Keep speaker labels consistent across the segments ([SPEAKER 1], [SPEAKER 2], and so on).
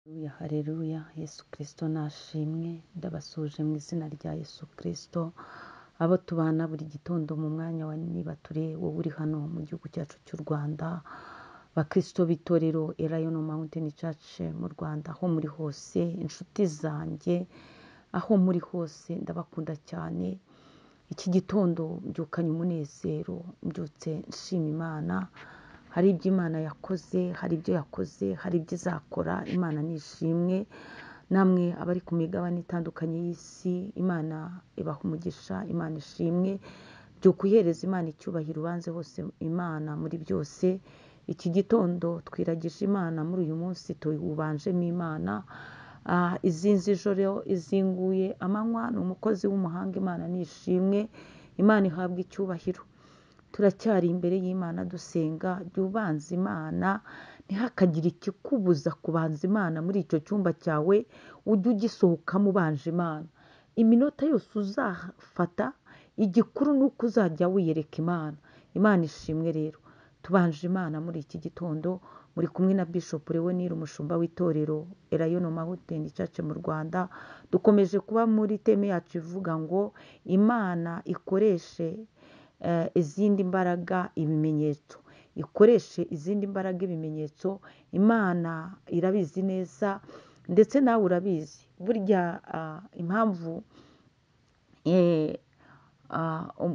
[SPEAKER 1] Haleluya, haleluya, Yesu Kristo nashimwe, ndabasuje mu izina rya Yesu Kristo, abo tubana buri gitondo mu mwanya wa nibature, wowe uri hano mu gihugu cyacu cy'u Rwanda, bakristo b'itorero Elayono Mountain Church mu Rwanda, aho muri hose, inshuti zanjye, aho muri hose, ndabakunda cyane. Iki gitondo mbyukanye umunezero, mbyutse nshima Imana. Hari ibyo Imana yakoze, hari ibyo yakoze, hari ibyo izakora. Imana nishimwe. Namwe abari ku migabane itandukanye y'isi, Imana ibaha umugisha, Imana ishimwe. Byuka uhereza Imana icyubahiro, ubanze hose Imana muri byose. Iki gitondo twiragije Imana, muri uyu munsi tuwubanjemo Imana. Izinze ijoro, izinguye amanywa, ni umukozi w'umuhanga. Imana nishimwe, Imana ihabwa icyubahiro. Turacyari imbere y'Imana dusenga, jya ubanza Imana, ntihakagire ikikubuza kubanza Imana muri icyo cyumba cyawe, ujye ugisohokamo ubanje Imana. Iminota yose uzafata, igikuru ni uko uzajya wiyereka Imana. Imana ishimwe rero. Tubanje Imana muri iki gitondo, muri kumwe na Bishop Leonil, umushumba w'itorero Elayono Mountain Church mu Rwanda. Dukomeje kuba muri teme yacu ivuga ngo Imana ikoreshe izindi mbaraga ibimenyetso, ikoreshe izindi mbaraga ibimenyetso. Imana irabizi neza, ndetse nawe urabizi. Burya impamvu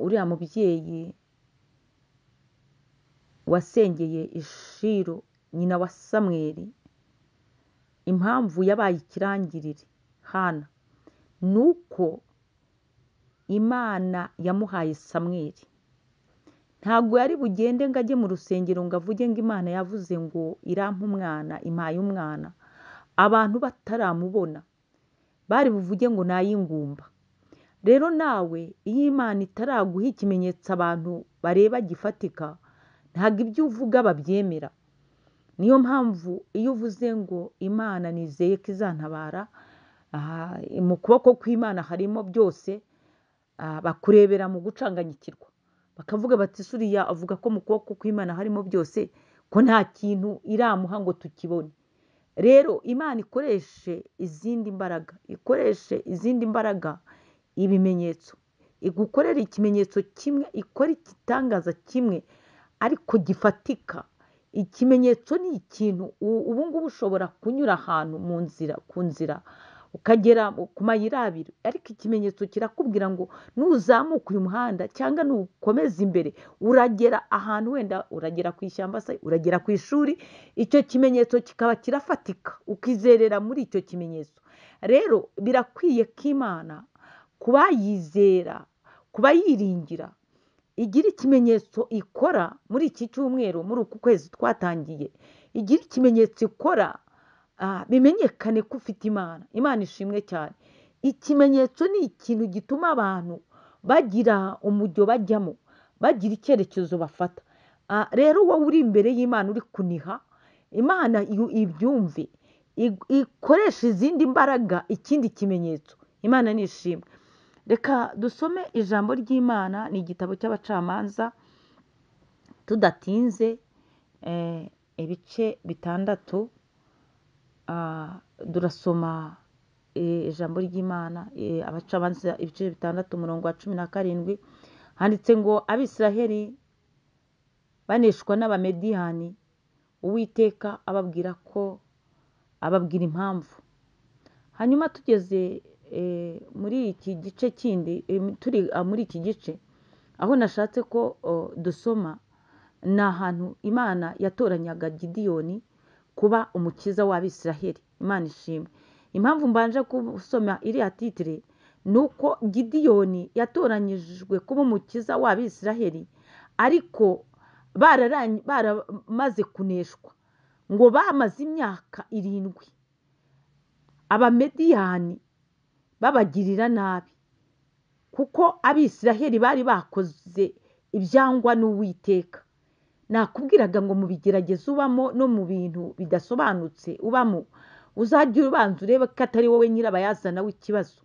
[SPEAKER 1] uriya mubyeyi wasengeye Ishiro, nyina wa Samweli, impamvu yabaye ikirangirire Hana, ni uko Imana yamuhaye Samweli. Ntabwo yari bugende ngo ajye mu rusengero ngo avuge ngo Imana yavuze ngo irampa umwana, impaye umwana, abantu bataramubona, bari buvuge ngo nay'ingumba. Rero nawe iyo Imana itaraguha ikimenyetso abantu bareba gifatika, ntabwo ibyo uvuga babyemera. Niyo mpamvu iyo uvuze ngo Imana nizeye ko izantabara, mu kuboko kw'Imana harimo byose, bakurebera mu gucanganyikirwa, bakavuga bati suriya avuga ko mu kuboko kw'Imana harimo byose, ko nta kintu iramuha ngo tukibone. Rero Imana ikoreshe izindi mbaraga, ikoreshe izindi mbaraga ibimenyetso, igukorera ikimenyetso kimwe, ikora igitangaza kimwe ariko gifatika. Ikimenyetso ni ikintu ubu ngubu ushobora kunyura ahantu mu nzira, ku nzira ukagera ku mayira abiri, ariko ikimenyetso kirakubwira ngo nuzamuka uyu muhanda cyangwa nukomeza imbere uragera ahantu, wenda uragera ku ishyamba se, uragera ku ishuri. Icyo kimenyetso kikaba kirafatika, ukizerera muri icyo kimenyetso. Rero birakwiye ko Imana kuba yizera, kuba yiringira, igira ikimenyetso ikora muri iki cyumweru, muri uku kwezi twatangiye, igira ikimenyetso ikora, bimenyekane ko ufite Imana. Imana ishimwe cyane. Ikimenyetso ni ikintu gituma abantu bagira umujyo bajyamo, bagira icyerekezo bafata. Rero wowe uri imbere y'Imana uri kuniha, Imana ibyumve, ikoresha izindi mbaraga ikindi kimenyetso. Imana nishimwe. Reka dusome ijambo ry'Imana, ni igitabo cy'Abacamanza, tudatinze, ibice 6. Durasoma ijambo ry'Imana, Abacamanza ibice 6 umurongo wa 17. Handitse ngo Abisiraheli baneshwa n'Abamediyani, Uwiteka ababwira impamvu. Hanyuma tugeze muri iki gice kindi, turi muri iki gice aho nashatse ko dusoma, ni ahantu Imana yatoranyaga Gidiyoni kuba umukiza w'Abisiraheli. Imana ishimwe. Impamvu mbanje gusoma iriya titire ni uko Gidiyoni yatoranyijwe kuba umukiza w'Abisiraheli, ariko baramaze kuneshwa, ngo bamaze imyaka 7 Abamediyani babagirira nabi, kuko Abisiraheli bari bakoze ibyangwa n'Uwiteka. Nakubwiraga ngo mu bigerageza ubamo no mu bintu bidasobanutse ubamo, uzajya ubanza urebe ko atari wowe nyirabayazana w'ikibazo.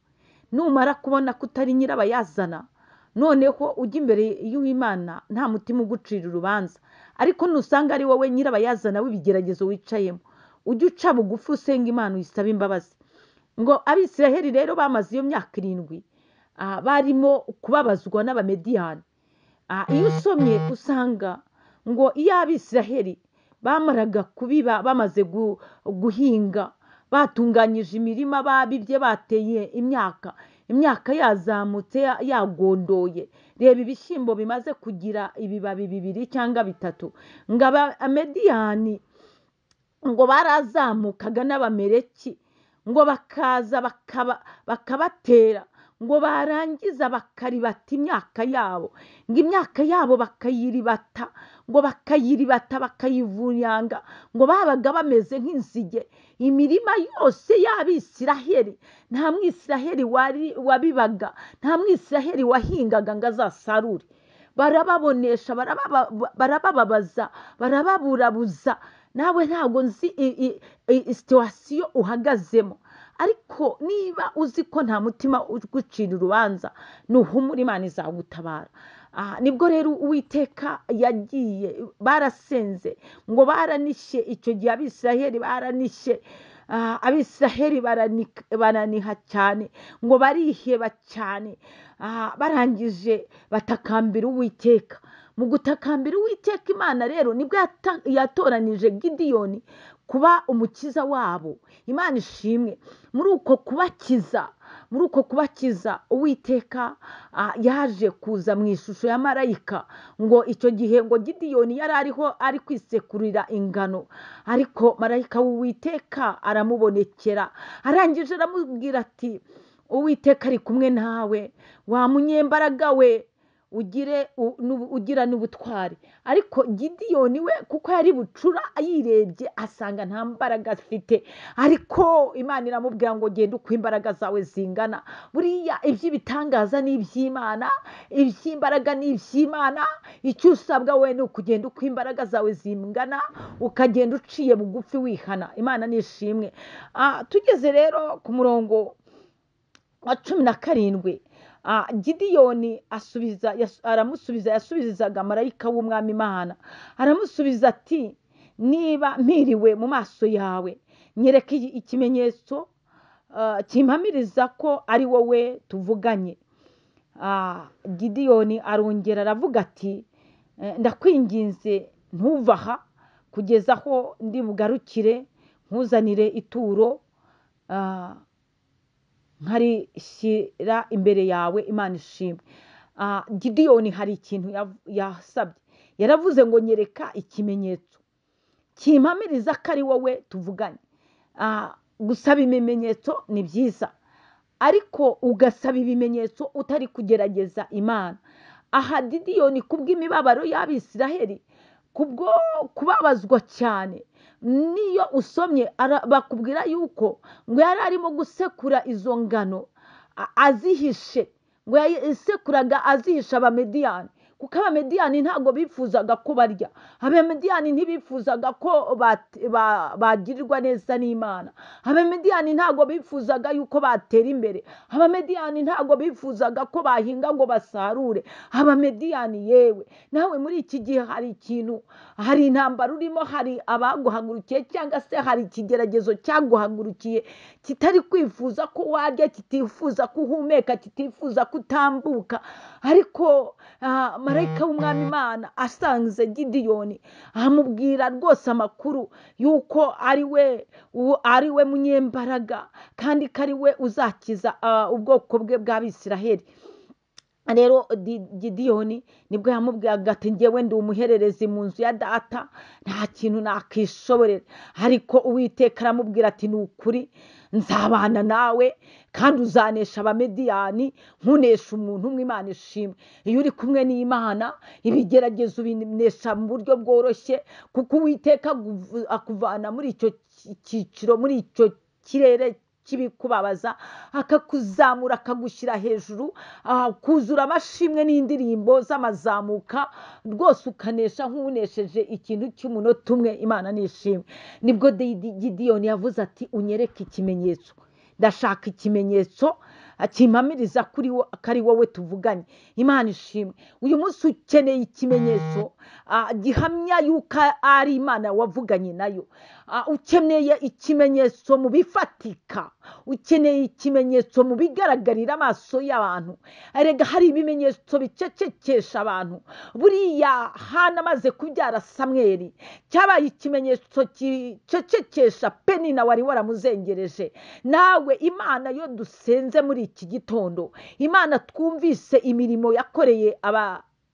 [SPEAKER 1] Numara kubona ko utari nyirabayazana, noneho ujya imbere y'Imana nta mutima ugucira urubanza. Ariko nusanga ari wowe nyirabayazana w'ibigeragezo wicayemo, ujye uca bugufi usenga Imana uyisaba imbabazi. Ngo Abisiraheli rero bamaze iyo myaka 7 barimo kubabazwa n'Abamediyani. Iyo usomye usanga ngo iyo Abisiraheli bamaraga kubiba bamaze guhinga, batunganyije imirima, babibye, bateye imyaka yazamutse yagondoye, reba ibishyimbo bimaze kugira ibibabi 2 cyangwa 3, ngo Abamediyani ngo barazamukaga n'Abameleki, ngo bakaza bakabatera, ngo barangiza bakaribata imyaka yabo, ngo imyaka yabo bakayiribata, ngo bakayiribata bakayivunyanga, ngo babaga bameze nk'inzige. Imirima yose y'Abisiraheli nta Mwisiraheli wabibaga, nta Mwisiraheli wahingaga ngo azasarure. Barababonesha, barabababaza, barababurabuza. Nawe ntabwo nzi situwasiyo uhagazemo, ariko niba uzi ko nta mutima ugucira urubanza, nuhumura Imana izagutabara. Nibwo rero Uwiteka yagiye, barasenze, ngo baranishe. Icyo gihe Abisiraheli baranishe, Abisiraheli baraniha cyane, ngo bariheba cyane. Barangije batakambira Uwiteka. Mu gutakambira Uwiteka, Imana rero nibwo yatoranije Gideyoni kuba umukiza wabo. Imana ishimwe. Muri uko kubakiza Uwiteka yaje kuza mu ishusho ya marayika. Ngo icyo gihe ngo Gideyoni yari ariho ari kwisekurira ingano, ariko marayika w'Uwiteka aramubonekera, arangije aramubwira ati, Uwiteka ari kumwe nawe, wa munyembaraga we, ugira n'ubutwari. Ariko Gideyoni we kuko yari bucura, yirebye asanga nta mbaraga afite, ariko Imana iramubwira ngo genda uko imbaraga zawe zingana. Buriya iby'ibitangaza ni iby'Imana, iby'imbaraga ni iby'Imana. Icyo usabwa we ni ukugenda uko imbaraga zawe zingana, ukagenda uciye bugufi wihana. Imana nishimwe. Tugeze rero ku murongo wa 17, Gideyoni yasubizaga marayika w'Umwami Imana, aramusubiza ati, niba mpiriwe mu maso yawe, nyereka ikimenyetso kimpamiriza ko ari wowe tuvuganye. Gideyoni arongera aravuga ati, ndakwinginze ntuva aha kugeza aho ndi bugarukire nkuzanire ituro nkarishyira imbere yawe. Imana ishimwe. Gideyoni hari ikintu yasabye, yaravuze ngo nyereka ikimenyetso kimpamiriza ko ari wowe tuvuganye. Gusaba ibimenyetso ni byiza, ariko ugasaba ibimenyetso utari kugerageza Imana. Aha Gideyoni kubw'imibabaro y'Abisiraheli, kubwo kubabazwa cyane, niyo usomye bakubwira yuko ngo yari arimo gusekura izo ngano azihishe, ngo yasekuraga azihisha Abamediyani, kuko Abamediyani ntabwo bifuzaga ko barya. Abamediyani ntibifuzaga ko bagirirwa neza n'Imana. Abamediyani ntabwo bifuzaga yuko batera imbere. Abamediyani ntabwo bifuzaga ko bahinga ngo basarure. Abamediyani, yewe nawe muri iki gihe hari intambara urimo, hari abaguhagurukiye, cyangwa se hari ikigeragezo cyaguhagurukiye kitari kwifuza ko warya, kitifuza ko uhumeka, kitifuza ko utambuka. Ariko marayika w'Umwami Imana asanze Gideyoni, amubwira rwose amakuru yuko ari we munyembaraga, kandi ko ari we uzakiza ubwoko bwe bw'Abisiraheli. Rero Gideyoni nibwo yamubwiraga ati, njyewe ndi umuhererezi mu nzu ya data, nta kintu nakishoborera. Ariko Uwiteka aramubwira ati, ni ukuri nzabana nawe kandi uzanesha Abamediyani nkunesha umuntu umwe. Imana ishimwe. Iyo uri kumwe n'Imana, ibigeragezo ubinesha mu buryo bworoshye, kuko Uwiteka akuvana muri icyo cyiciro, muri icyo kirere kibikubabaza, akakuzamura, akagushyira hejuru, kuzura amashimwe n'indirimbo z'amazamuka, rwose ukanesha nk'unesheje ikintu cy'umunota umwe. Imana nishimwe. Nibwo Gideyoni yavuze ati, unyereke ikimenyetso, ndashaka ikimenyetso akimpamiriza kari wowe tuvuganye. Imana ishimwe. Uyu munsi ukeneye ikimenyetso gihamya yuko ari Imana wavuganye nayo. Ukeneye ikimenyetso mu bifatika, ukeneye ikimenyetso mu bigaragarira amaso y'abantu. Erega hari ibimenyetso bicecekesha abantu. Buriya Hana amaze kubyara Samweli cyabaye ikimenyetso gicecekesha Penina wari waramuzengereje. Nawe Imana yo dusenze muri iki gitondo, Imana twumvise imirimo yakoreye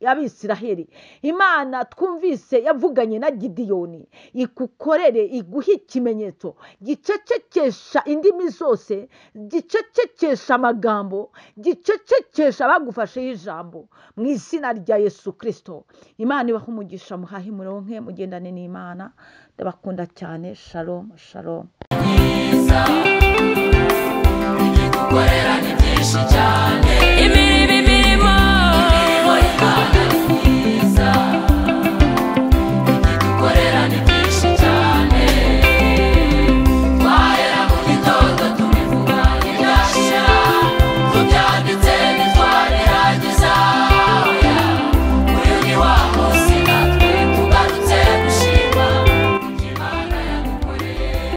[SPEAKER 1] Abisiraheli, Imana twumvise yavuganye na Gidiyoni, ikukorere iguhe ikimenyetso gicecekesha indimi zose, gicecekesha amagambo, gicecekesha abagufasheho ijambo, mu izina rya Yesu Kristo. Imana ibahe umugisha, muhahe muronke, mugendane n'Imana. Ndabakunda cyane. Shalom, shalom.